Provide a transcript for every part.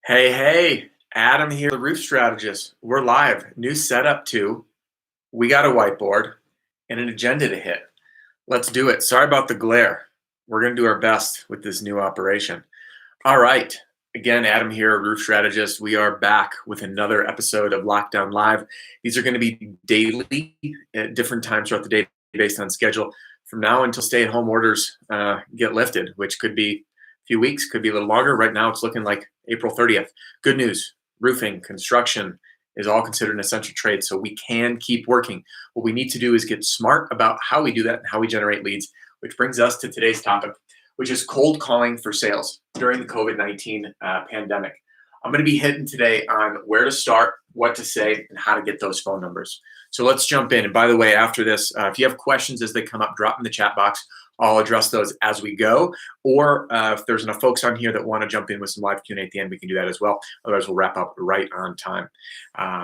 Hey, Adam here, the roof strategist. We're live. New setup too. We got a whiteboard and an agenda to hit. Let's do it. Sorry about the glare. We're going to do our best with this new operation. All right. Again, Adam here, roof strategist. We are back with another episode of LockDown Live. These are going to be daily at different times throughout the day based on schedule from now until stay-at-home orders get lifted, which could be a few weeks, could be a little longer. Right now, it's looking like April 30th. Good news, roofing, construction is all considered an essential trade, so we can keep working. What we need to do is get smart about how we do that and how we generate leads, which brings us to today's topic, which is cold calling for sales during the COVID-19 pandemic. I'm going to be hitting today on where to start, what to say, and how to get those phone numbers. So let's jump in. And by the way, after this, if you have questions as they come up, drop in the chat box. I'll address those as we go. Or if there's enough folks on here that want to jump in with some live Q&A at the end, we can do that as well. Otherwise, we'll wrap up right on time.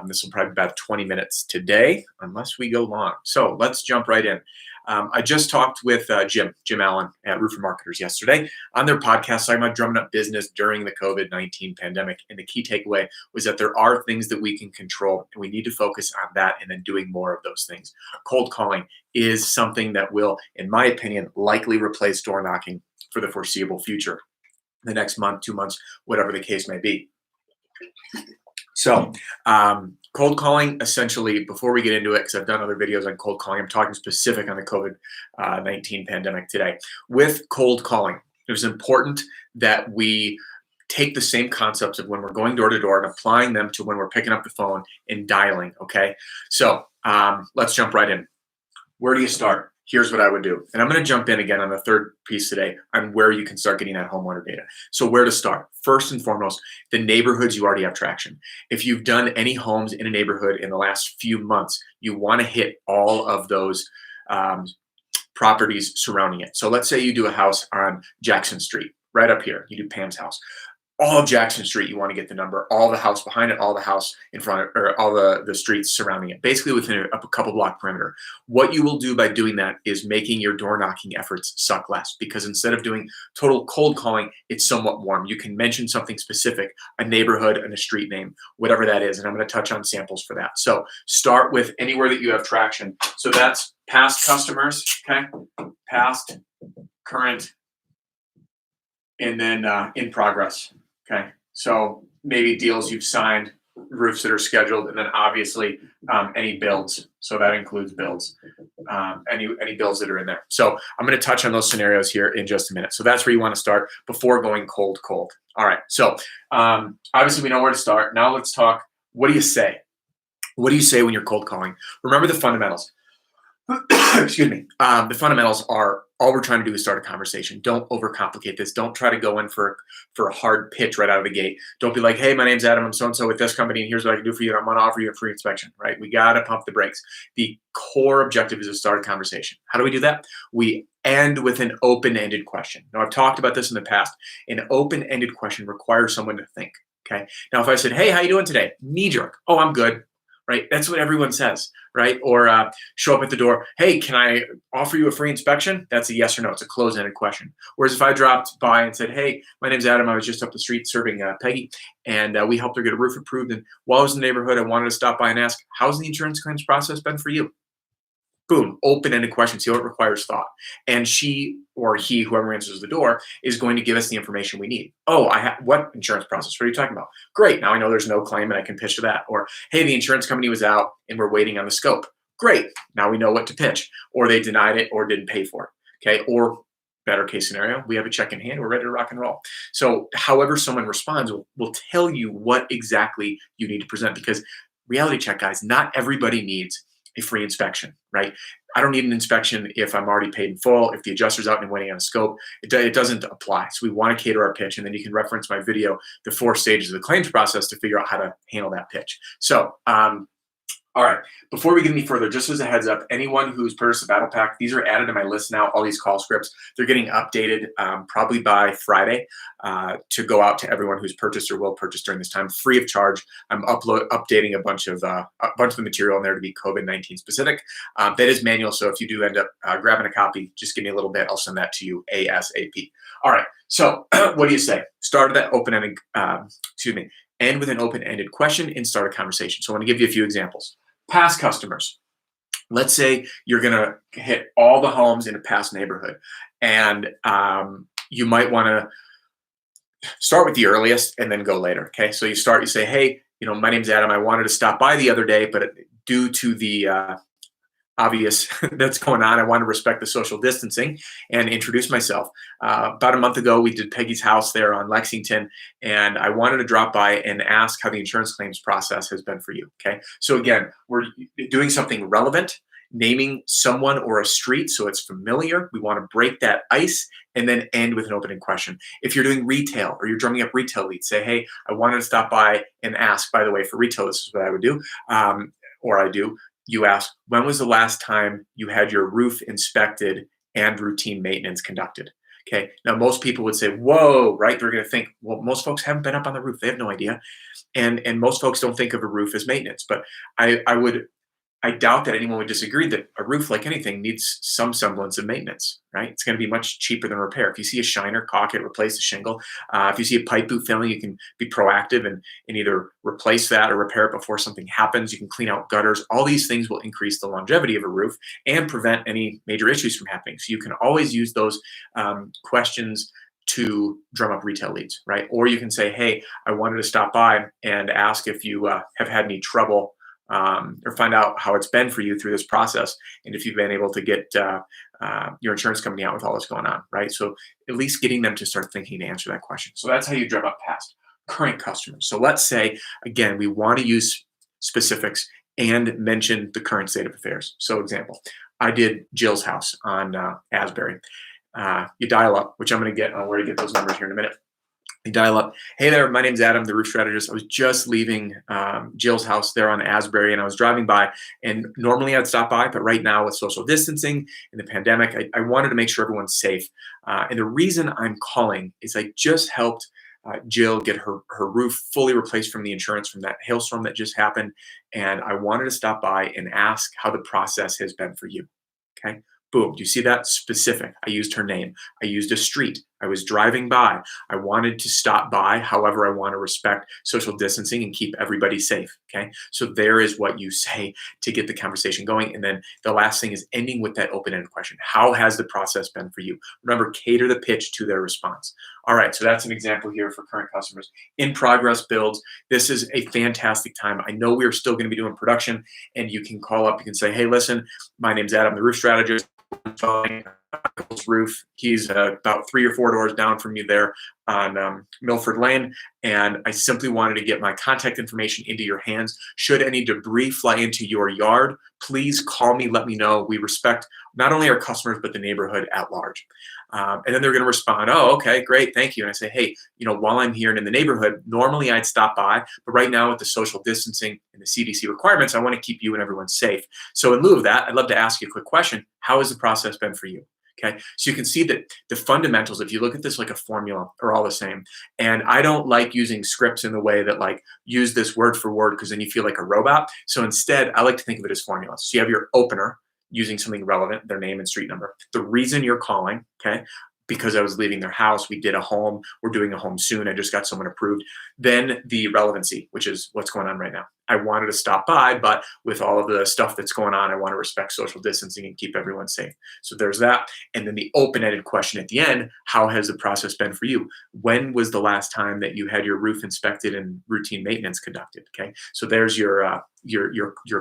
This will probably be about 20 minutes today, unless we go long. So let's jump right in. I just talked with Jim Allen at Roofer Marketers yesterday on their podcast talking about drumming up business during the COVID-19 pandemic. And the key takeaway was that there are things that we can control, and we need to focus on that and then doing more of those things. Cold calling is something that will, in my opinion, likely replace door knocking for the foreseeable future, the next month, 2 months, whatever the case may be. So cold calling, essentially, before we get into it, because I've done other videos on cold calling, I'm talking specific on the COVID-19 pandemic today. With cold calling, it was important that we take the same concepts of when we're going door to door and applying them to when we're picking up the phone and dialing, okay? So let's jump right in. Where do you start? Here's what I would do. And I'm going to jump in again on the third piece today on where you can start getting that homeowner data. So where to start? First and foremost, the neighborhoods you already have traction. If you've done any homes in a neighborhood in the last few months, you want to hit all of those properties surrounding it. So let's say you do a house on Jackson Street, right up here. You do Pam's house. All of Jackson Street, you want to get the number, all the house behind it, all the house in front of, or all the streets surrounding it, basically within a couple block perimeter. What you will do by doing that is making your door knocking efforts suck less, because instead of doing total cold calling, it's somewhat warm. You can mention something specific, a neighborhood and a street name, whatever that is. And I'm going to touch on samples for that. So start with anywhere that you have traction. So that's past customers, okay? Past, current, and then in progress. Okay, so maybe deals you've signed, roofs that are scheduled, and then obviously any builds. So that includes builds, any builds that are in there. So I'm going to touch on those scenarios here in just a minute. So that's where you want to start before going cold. All right, so obviously we know where to start. Now let's talk, what do you say? What do you say when you're cold calling? Remember the fundamentals. Excuse me. The fundamentals are, all we're trying to do is start a conversation. Don't overcomplicate this. Don't try to go in for a hard pitch right out of the gate. Don't be like, hey, my name's Adam. I'm so-and-so with this company, and here's what I can do for you. I'm going to offer you a free inspection, right? We got to pump the brakes. The core objective is to start a conversation. How do we do that? We end with an open-ended question. Now, I've talked about this in the past. An open-ended question requires someone to think, okay? Now, if I said, hey, how you doing today? Knee-jerk. Oh, I'm good. Right? That's what everyone says, right? Or show up at the door, hey, can I offer you a free inspection? That's a yes or no. It's a closed-ended question. Whereas if I dropped by and said, hey, my name's Adam. I was just up the street serving Peggy, and we helped her get a roof approved. And while I was in the neighborhood, I wanted to stop by and ask, how's the insurance claims process been for you? Boom, open-ended question. See how it requires thought. And she or he, whoever answers the door, is going to give us the information we need. Oh, what insurance process? What are you talking about? Great, now I know there's no claim and I can pitch to that. Or, hey, the insurance company was out and we're waiting on the scope. Great, now we know what to pitch. Or they denied it or didn't pay for it, okay? Or better case scenario, we have a check in hand, we're ready to rock and roll. So however someone responds will tell you what exactly you need to present, because reality check, guys, not everybody needs a free inspection, right? I don't need an inspection if I'm already paid in full, if the adjuster's out and waiting on a scope. It doesn't apply. So we want to cater our pitch, and then you can reference my video, the 4 stages of the claims process, to figure out how to handle that pitch. So all right, before we get any further, just as a heads up, anyone who's purchased a battle pack, these are added to my list now, all these call scripts. They're getting updated probably by Friday to go out to everyone who's purchased or will purchase during this time, free of charge. I'm updating a bunch of the material in there to be COVID-19 specific. That is manual, so if you do end up grabbing a copy, just give me a little bit. I'll send that to you ASAP. All right, So what do you say? Start that open-ended, excuse me, end with an open-ended question and start a conversation. So I want to give you a few examples. Past customers. Let's say you're going to hit all the homes in a past neighborhood, and you might want to start with the earliest and then go later. Okay, so you start. You say, "Hey, my name's Adam. I wanted to stop by the other day, but due to the obvious that's going on, I want to respect the social distancing and introduce myself. About a month ago, we did Peggy's house there on Lexington, and I wanted to drop by and ask how the insurance claims process has been for you." Okay, so again, we're doing something relevant, naming someone or a street so it's familiar. We want to break that ice and then end with an open-ended question. If you're doing retail or you're drumming up retail leads, say, "Hey, I wanted to stop by and ask, by the way, for retail, this is what I would do, or I do." You ask, when was the last time you had your roof inspected and routine maintenance conducted? Okay. Now, most people would say, whoa, right? They're going to think, well, most folks haven't been up on the roof. They have no idea. And most folks don't think of a roof as maintenance. But I doubt that anyone would disagree that a roof, like anything, needs some semblance of maintenance, right? It's going to be much cheaper than repair. If you see a shiner, caulk it, replace the shingle. If you see a pipe boot failing, you can be proactive and either replace that or repair it before something happens. You can clean out gutters. All these things will increase the longevity of a roof and prevent any major issues from happening. So you can always use those questions to drum up retail leads, right? Or you can say, "Hey, I wanted to stop by and ask if you have had any trouble or find out how it's been for you through this process, and if you've been able to get your insurance company out with all this going on," right? So at least getting them to start thinking to answer that question. So that's how you drum up past. Current customers. So let's say, again, we want to use specifics and mention the current state of affairs. So example, I did Jill's house on Asbury. You dial up, which I'm going to get on where to get those numbers here in a minute. You dial up, "Hey there, my name's Adam, the roof strategist. I was just leaving Jill's house there on Asbury, and I was driving by, and normally I'd stop by, but right now with social distancing and the pandemic, I wanted to make sure everyone's safe. And the reason I'm calling is I just helped Jill get her roof fully replaced from the insurance from that hailstorm that just happened, and I wanted to stop by and ask how the process has been for you." Okay. Boom. Do you see that? Specific. I used her name. I used a street. I was driving by. I wanted to stop by. However, I want to respect social distancing and keep everybody safe. Okay. So there is what you say to get the conversation going. And then the last thing is ending with that open-ended question. How has the process been for you? Remember, cater the pitch to their response. All right. So that's an example here for current customers. In progress builds. This is a fantastic time. I know we're still going to be doing production, and you can call up. You can say, "Hey, listen, my name's Adam, the roof strategist. Uncle's roof. He's about 3 or 4 doors down from you there on Milford Lane, and I simply wanted to get my contact information into your hands. Should any debris fly into your yard, please call me, let me know. We respect not only our customers, but the neighborhood at large." And then they're going to respond, "Oh, okay, great, thank you." And I say, "Hey, while I'm here and in the neighborhood, normally I'd stop by, but right now with the social distancing and the CDC requirements, I want to keep you and everyone safe. So in lieu of that, I'd love to ask you a quick question. How has the process been for you?" Okay, so you can see that the fundamentals, if you look at this like a formula, are all the same. And I don't like using scripts in the way that like use this word for word because then you feel like a robot. So instead, I like to think of it as formulas. So you have your opener using something relevant, their name and street number. The reason you're calling, okay, because I was leaving their house, we did a home, we're doing a home soon, I just got someone approved. Then the relevancy, which is what's going on right now. I wanted to stop by, but with all of the stuff that's going on, I want to respect social distancing and keep everyone safe. So there's that. And then the open-ended question at the end, how has the process been for you? When was the last time that you had your roof inspected and routine maintenance conducted? Okay. So there's your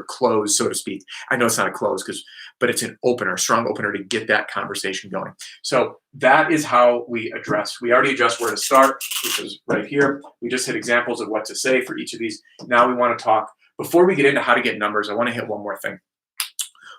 close, so to speak. I know it's not a close but it's an opener, strong opener to get that conversation going. So that is how we already addressed where to start, which is right here. We just hit examples of what to say for each of these. Now we want to talk, before we get into how to get numbers, I want to hit one more thing.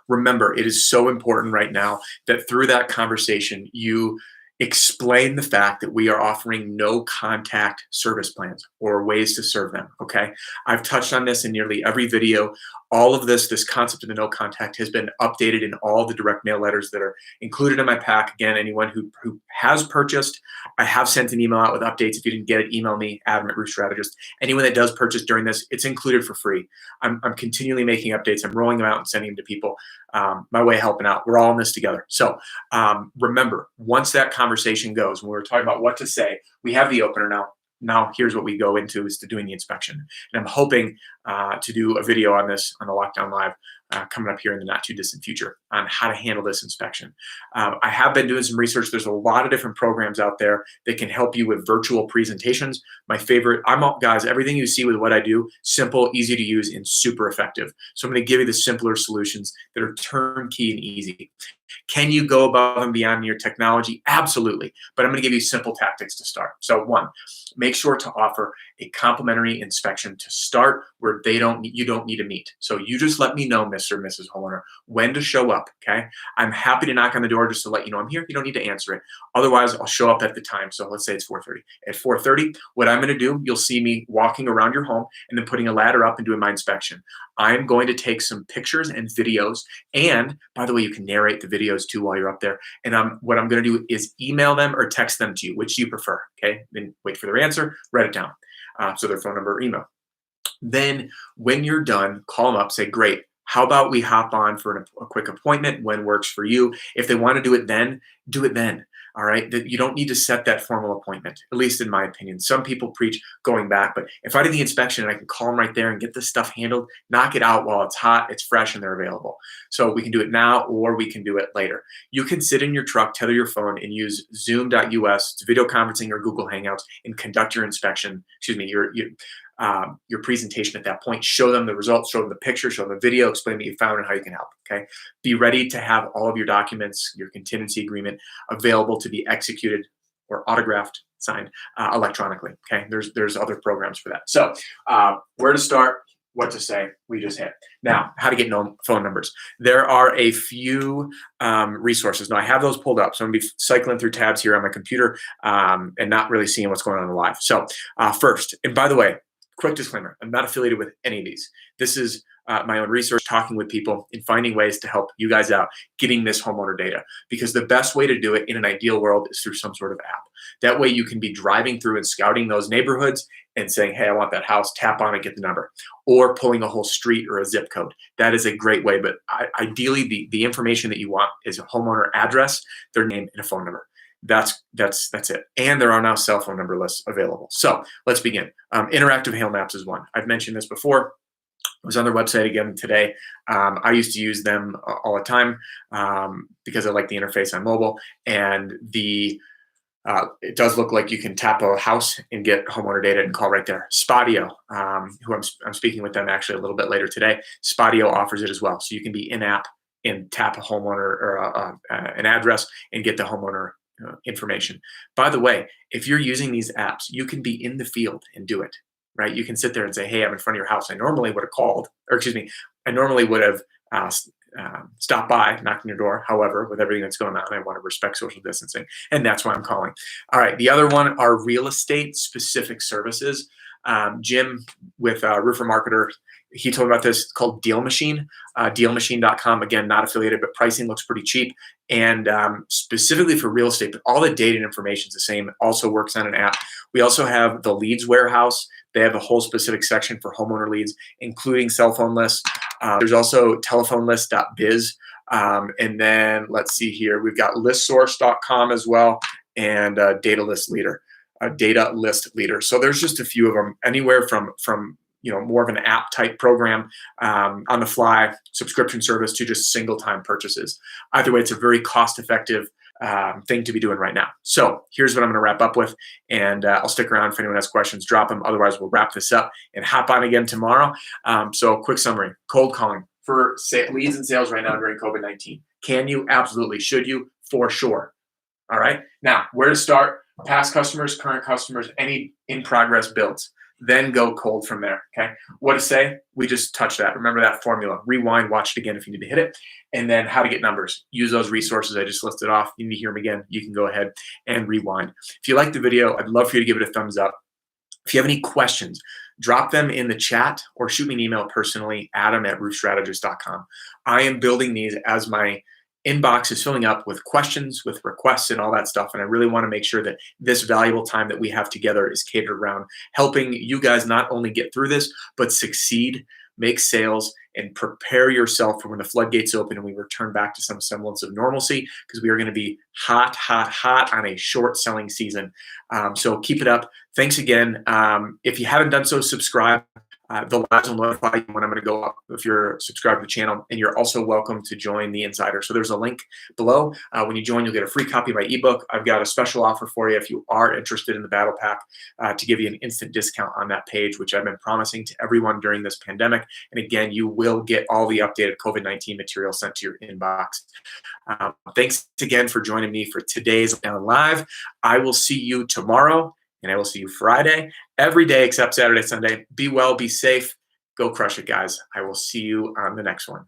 Remember, it is so important right now that through that conversation, you explain the fact that we are offering no contact service plans or ways to serve them. Okay. I've touched on this in nearly every video. All of this concept of the no contact has been updated in all the direct mail letters that are included in my pack. Again, anyone who has purchased, I have sent an email out with updates. If you didn't get it, email me, Adam@roofstrategist. Anyone that does purchase during this, it's included for free. I'm continually making updates. I'm rolling them out and sending them to people. My way of helping out. We're all in this together. So remember, once that conversation conversation goes. When we were talking about what to say, we have the opener now. Now here's what we go into is to doing the inspection. And I'm hoping to do a video on this on the Lockdown Live coming up here in the not too distant future on how to handle this inspection. I have been doing some research. There's a lot of different programs out there that can help you with virtual presentations. My favorite, guys, everything you see with what I do, simple, easy to use, and super effective. So I'm going to give you the simpler solutions that are turnkey and easy. Can you go above and beyond your technology? Absolutely. But I'm going to give you simple tactics to start. So one, make sure to offer a complimentary inspection to start where you don't need to meet. So you just let me know, Mr. or Mrs. Homeowner, when to show up, okay? I'm happy to knock on the door just to let you know I'm here. You don't need to answer it. Otherwise, I'll show up at the time. So let's say it's 4:30. At 4:30, what I'm going to do, you'll see me walking around your home and then putting a ladder up and doing my inspection. I'm going to take some pictures and videos. And by the way, you can narrate the videos too while you're up there. And what I'm going to do is email them or text them to you. Which do you prefer? Okay. Then wait for their answer, write it down. So their phone number or email. Then when you're done, call them up, say, great. How about we hop on for a quick appointment when works for you? If they want to do it then, do it then. All right. You don't need to set that formal appointment, at least in my opinion. Some people preach going back, but if I did the inspection and I can call them right there and get this stuff handled, knock it out while it's hot, it's fresh, and they're available. So we can do it now or we can do it later. You can sit in your truck, tether your phone, and use Zoom.us, it's video conferencing or Google Hangouts, and conduct your inspection, your presentation at that point. Show them the results, show them the picture, show them the video, explain what you found and how you can help, okay? Be ready to have all of your documents, your contingency agreement available to be executed or autographed, signed electronically, okay? There's other programs for that. So where to start, what to say, we just hit. Now, how to get phone numbers. There are a few resources. Now, I have those pulled up, so I'm going to be cycling through tabs here on my computer and not really seeing what's going on in the live. So first, and by the way, quick disclaimer, I'm not affiliated with any of these. This is my own research, talking with people and finding ways to help you guys out getting this homeowner data, because the best way to do it in an ideal world is through some sort of app. That way you can be driving through and scouting those neighborhoods and saying, hey, I want that house, tap on it, get the number, or pulling a whole street or a zip code. That is a great way, but ideally the information that you want is a homeowner address, their name, and a phone number. That's it. And there are now cell phone number lists available. So let's begin. Interactive hail maps is one. I've mentioned this before. I was on their website again today. I used to use them all the time because I like the interface on mobile. And it does look like you can tap a house and get homeowner data and call right there. Spotio, who I'm speaking with them actually a little bit later today. Spotio offers it as well. So you can be in-app and tap a homeowner or an address and get the homeowner information. By the way, if you're using these apps, you can be in the field and do it, right? You can sit there and say, hey, I'm in front of your house. I normally would have called, I normally would have stopped by, knocked on your door. However, with everything that's going on, I want to respect social distancing. And that's why I'm calling. All right. The other one are real estate specific services. Jim with Roofer Marketer, he told me about this. It's called Deal Machine, dealmachine.com. Again, not affiliated, but pricing looks pretty cheap. And specifically for real estate, but all the data and information is the same. It also works on an app. We also have the Leads Warehouse. They have a whole specific section for homeowner leads, including cell phone lists. There's also telephonelist.biz. And then let's see here. We've got listsource.com as well, and Data List Leader. So there's just a few of them, anywhere from more of an app type program on the fly subscription service to just single time purchases. Either way, it's a very cost effective thing to be doing right now. So here's what I'm going to wrap up with, and I'll stick around if anyone has questions, drop them. Otherwise, we'll wrap this up and hop on again tomorrow. So quick summary: cold calling for leads and sales right now during COVID-19. Can you? Absolutely. Should you? For sure. All right. Now, where to start? Past customers, current customers, any in progress builds. Then go cold from there, okay? What to say? We just touched that. Remember that formula. Rewind, watch it again if you need to hit it. And then how to get numbers. Use those resources I just listed off. You need to hear them again, you can go ahead and rewind. If you like the video, I'd love for you to give it a thumbs up. If you have any questions, drop them in the chat or shoot me an email personally, adam@roofstrategist.com. I am building these as my inbox is filling up with questions, with requests, and all that stuff. And I really want to make sure that this valuable time that we have together is catered around helping you guys not only get through this, but succeed, make sales, and prepare yourself for when the floodgates open and we return back to some semblance of normalcy, because we are going to be hot, hot, hot on a short selling season. So keep it up. Thanks again. If you haven't done so, subscribe. The lives will notify you when I'm going to go up if you're subscribed to the channel, and you're also welcome to join the Insider. So there's a link below. When you join, you'll get a free copy of my ebook. I've got a special offer for you if you are interested in the Battle Pack, to give you an instant discount on that page, which I've been promising to everyone during this pandemic. And again, you will get all the updated COVID-19 material sent to your inbox. Thanks again for joining me for today's live. I will see you tomorrow, and I will see you Friday, every day except Saturday, Sunday. Be well, be safe. Go crush it, guys. I will see you on the next one.